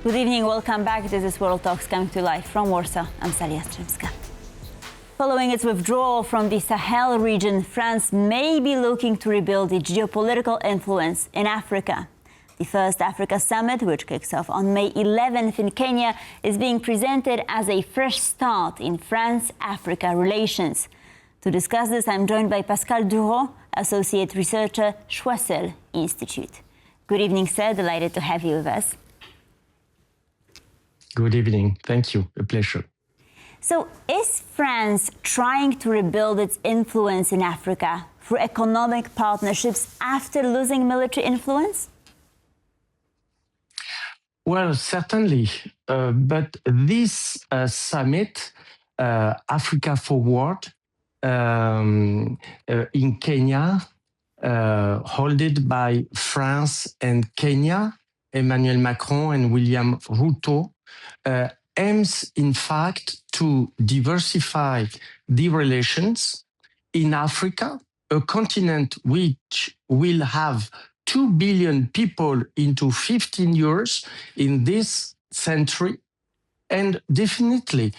Good evening, welcome back. This is World Talks coming to life from Warsaw. I'm Sally Jastrzębska. Following its withdrawal from the Sahel region, France may be looking to rebuild its geopolitical influence in Africa. The first Africa Summit, which kicks off on May 11th in Kenya, is being presented as a fresh start in France-Africa relations. To discuss this, I'm joined by Pascal Drouhaud, Associate Researcher, Choiseul Institute. Good evening, sir. Delighted to have you with us. Good evening. Thank you. A pleasure. So, is France trying to rebuild its influence in Africa through economic partnerships after losing military influence? Well, certainly. But this summit, Africa Forward, in Kenya, held by France and Kenya, Emmanuel Macron and William Ruto, aims, in fact, to diversify the relations in Africa, a continent which will have 2 billion people into 15 years in this century. And definitely,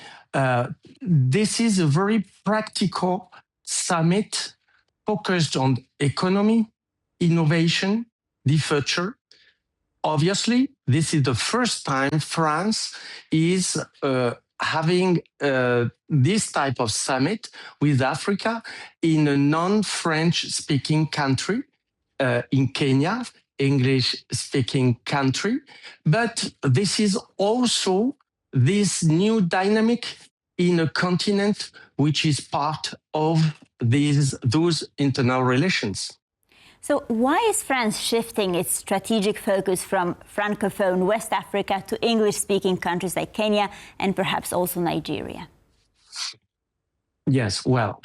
this is a very practical summit focused on economy, innovation, the future. Obviously, this is the first time France is having this type of summit with Africa in a non-French speaking country, in Kenya, English-speaking country. But this is also this new dynamic in a continent which is part of those internal relations. So why is France shifting its strategic focus from Francophone West Africa to English-speaking countries like Kenya and perhaps also Nigeria? Yes, well,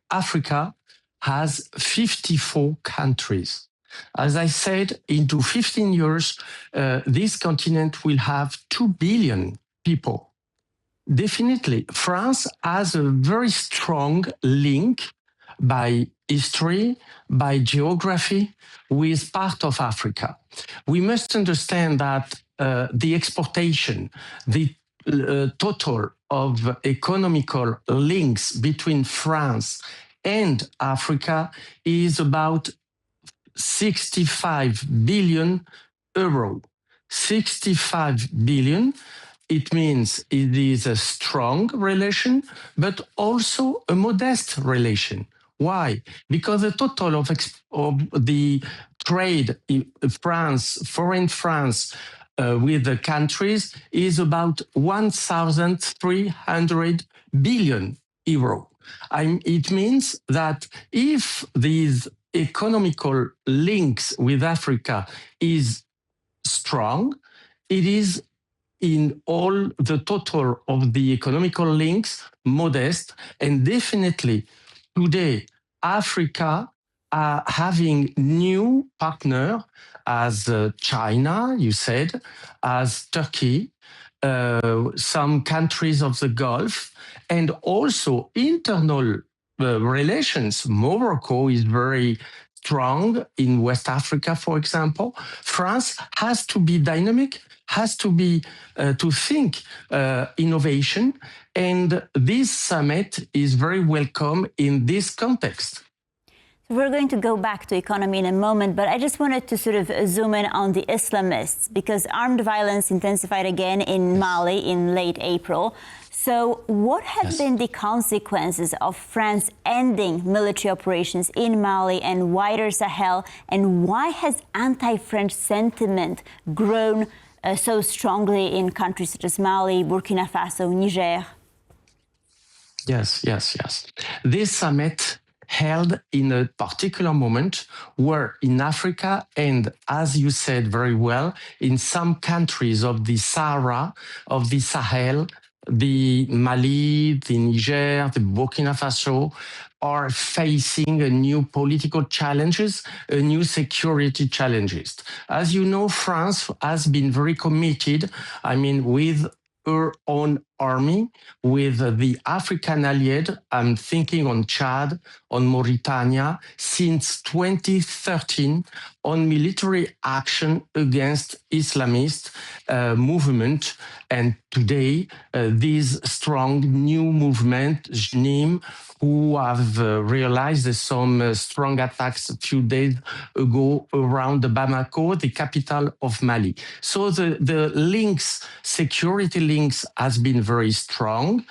Africa has 54 countries. As I said, into 15 years, this continent will have 2 billion people. Definitely, France has a very strong link by history, by geography, with part of Africa. We must understand that the exportation, the total of economical links between France and Africa is about 65 billion euro. 65 billion. It means it is a strong relation, but also a modest relation. Why? Because the total of the trade in France, foreign France, with the countries is about 1,300 billion euro. It means that if these economical links with Africa is strong, it is in all the total of the economical links modest, and definitely today, Africa are having new partner as China, you said, as Turkey, some countries of the Gulf, and also internal relations. Morocco is very strong in West Africa, for example. France has to be dynamic, has to be to think innovation, and this summit is very welcome in this context. We're going to go back to economy in a moment, but I just wanted to sort of zoom in on the Islamists, because armed violence intensified again in Mali in late April. So what have been the consequences of France ending military operations in Mali and wider Sahel, and why has anti-French sentiment grown so strongly in countries such as Mali, Burkina Faso, Niger? Yes. This summit held in a particular moment where in Africa and, as you said very well, in some countries of the Sahara, of the Sahel, the Mali, the Niger, the Burkina Faso, are facing a new political challenges, a new security challenges. As you know, France has been very committed, with her own army with the African allied. I'm thinking on Chad, on Mauritania, since 2013 on military action against Islamist movement. And today, this strong new movement, JNIM, who have realized some strong attacks a few days ago around Bamako, the capital of Mali. So the links, security links, has been very strong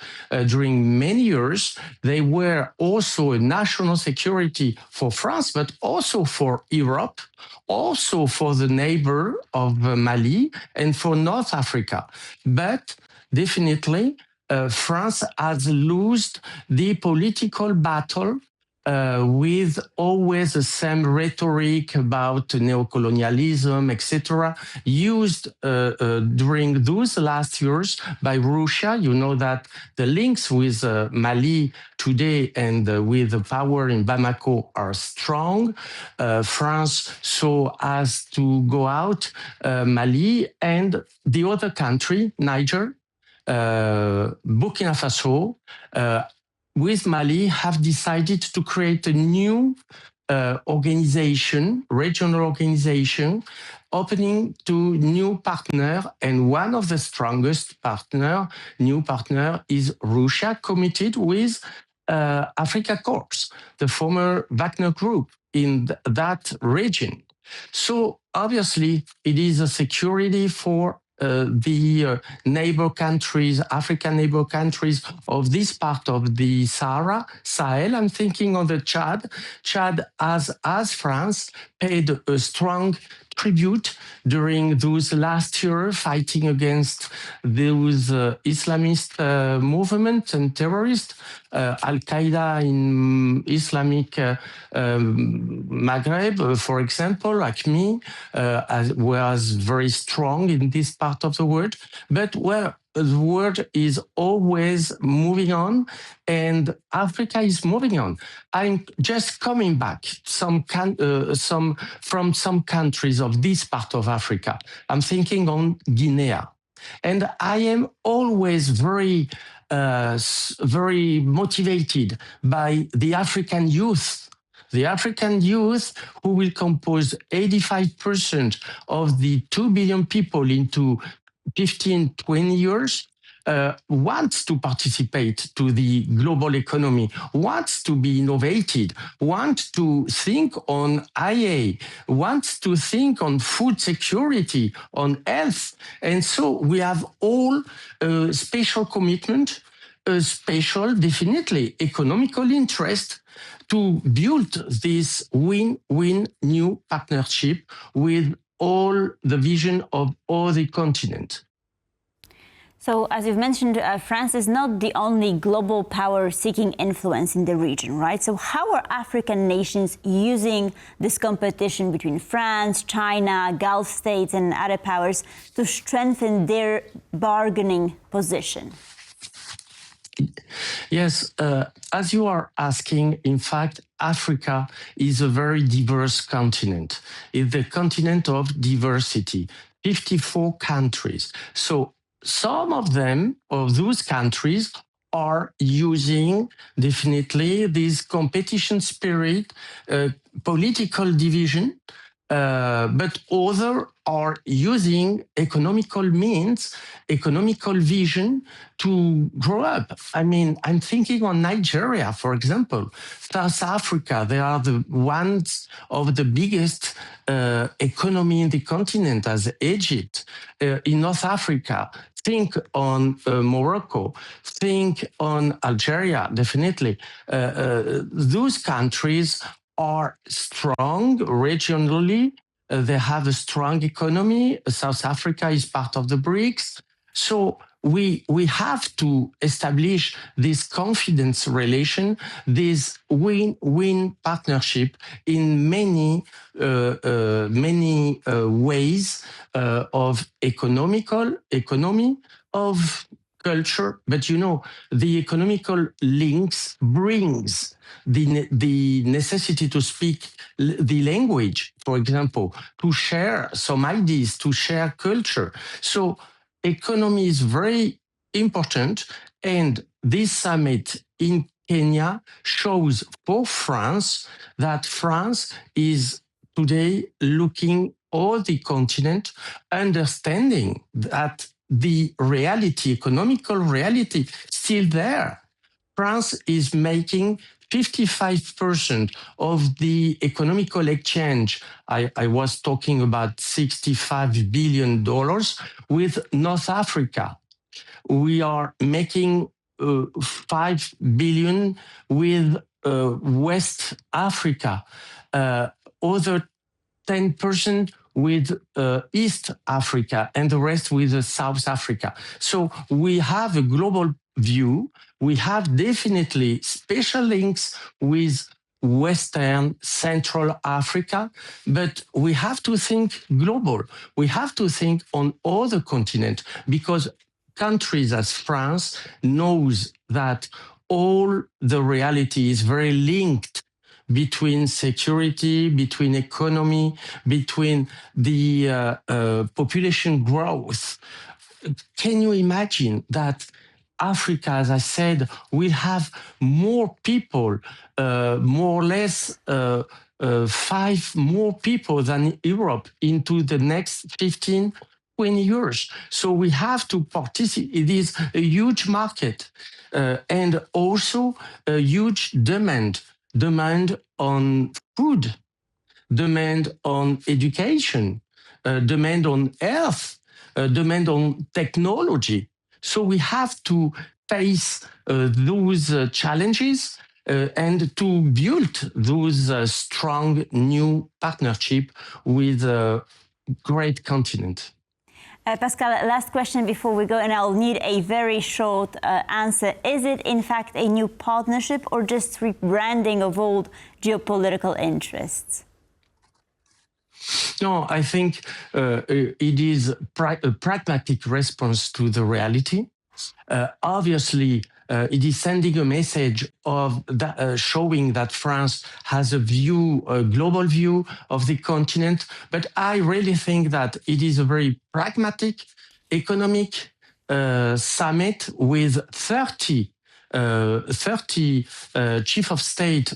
during many years. They were also a national security for France, but also for Europe, also for the neighbor of Mali and for North Africa. But definitely, France has lost the political battle with always the same rhetoric about neo-colonialism, etc., used during those last years by Russia. You know that the links with Mali today and with the power in Bamako are strong. France so as to go out Mali and the other country, Niger, Burkina Faso, with Mali, have decided to create a new organization, regional organization, opening to new partner. And one of the strongest new partner is Russia, committed with Africa Corps, the former Wagner Group in that region. So obviously, it is a security for the neighbor countries, African neighbor countries of this part of the Sahel. I'm thinking of the Chad. Chad, as France, paid a strong tribute during those last year fighting against those Islamist movement and terrorists, Al-Qaeda in Islamic Maghreb, for example, like me, was very strong in this part of the world, but where the world is always moving on and Africa is moving on. I'm just coming back from some countries of this part of Africa. I'm thinking on Guinea. And I am always very motivated by the African youth. The African youth, who will compose 85% of the 2 billion people into 15, 20 years, wants to participate to the global economy, wants to be innovated, wants to think on IA, wants to think on food security, on health. And so we have all a special commitment, a special, definitely, economical interest to build this win-win new partnership with all the vision of all the continent. So, as you've mentioned, France is not the only global power seeking influence in the region, right? So how are African nations using this competition between France, China, Gulf states and other powers to strengthen their bargaining position? Yes, as you are asking, in fact, Africa is a very diverse continent. It's the continent of diversity, 54 countries. So some of them, of those countries, are using definitely this competition spirit, political division, but others are using economical means, economical vision to grow up. I mean, I'm thinking on Nigeria, for example, South Africa. They are the ones of the biggest economy in the continent, as Egypt. In North Africa, think on Morocco, think on Algeria, definitely. Those countries are strong regionally. They have a strong economy. South Africa is part of the BRICS. So we have to establish this confidence relation, this win-win partnership in many ways of economy, of culture. But you know, the economical links brings the necessity to speak the language, for example, to share some ideas, to share culture. So economy is very important. And this summit in Kenya shows for France that France is today looking all the continent, understanding that the reality, economical reality, still there. France is making 55% of the economical exchange. I was talking about $65 billion with North Africa. We are making 5 billion with West Africa, other 10% with East Africa, and the rest with South Africa. So we have a global view. We have definitely special links with Western, Central Africa, but we have to think global. We have to think on other continents, because countries as France knows that all the reality is very linked between security, between economy, between the population growth. Can you imagine that Africa, as I said, will have more people, more or less 5 more people than Europe into the next 15, 20 years. So we have to participate. It is a huge market and also a huge demand on food, demand on education, demand on health, demand on technology. So we have to face those challenges and to build those strong new partnership with a great continent. Pascal, last question before we go, and I'll need a very short answer. Is it in fact a new partnership or just rebranding of old geopolitical interests? No, I think it is a pragmatic response to the reality. Obviously, it is sending a message of that, showing that France has a view, a global view of the continent. But I really think that it is a very pragmatic, economic summit with 30 chief of state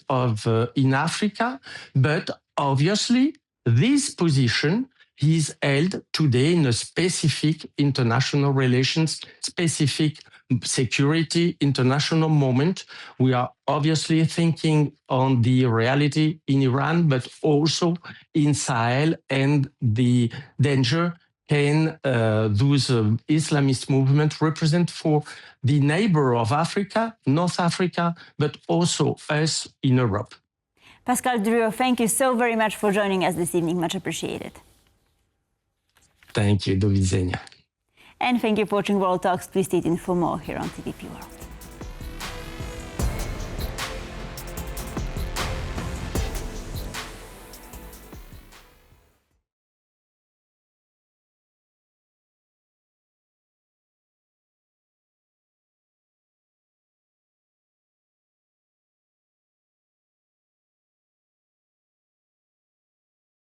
in Africa. But obviously, this position is held today in a specific international relations, specific security, international moment. We are obviously thinking on the reality in Iran, but also in Sahel and the danger can those Islamist movements represent for the neighbor of Africa, North Africa, but also us in Europe. Pascal Drouhaud, thank you so very much for joining us this evening. Much appreciated. Thank you. Do widzenia. And thank you for watching World Talks. Please stay tuned for more here on TVP World.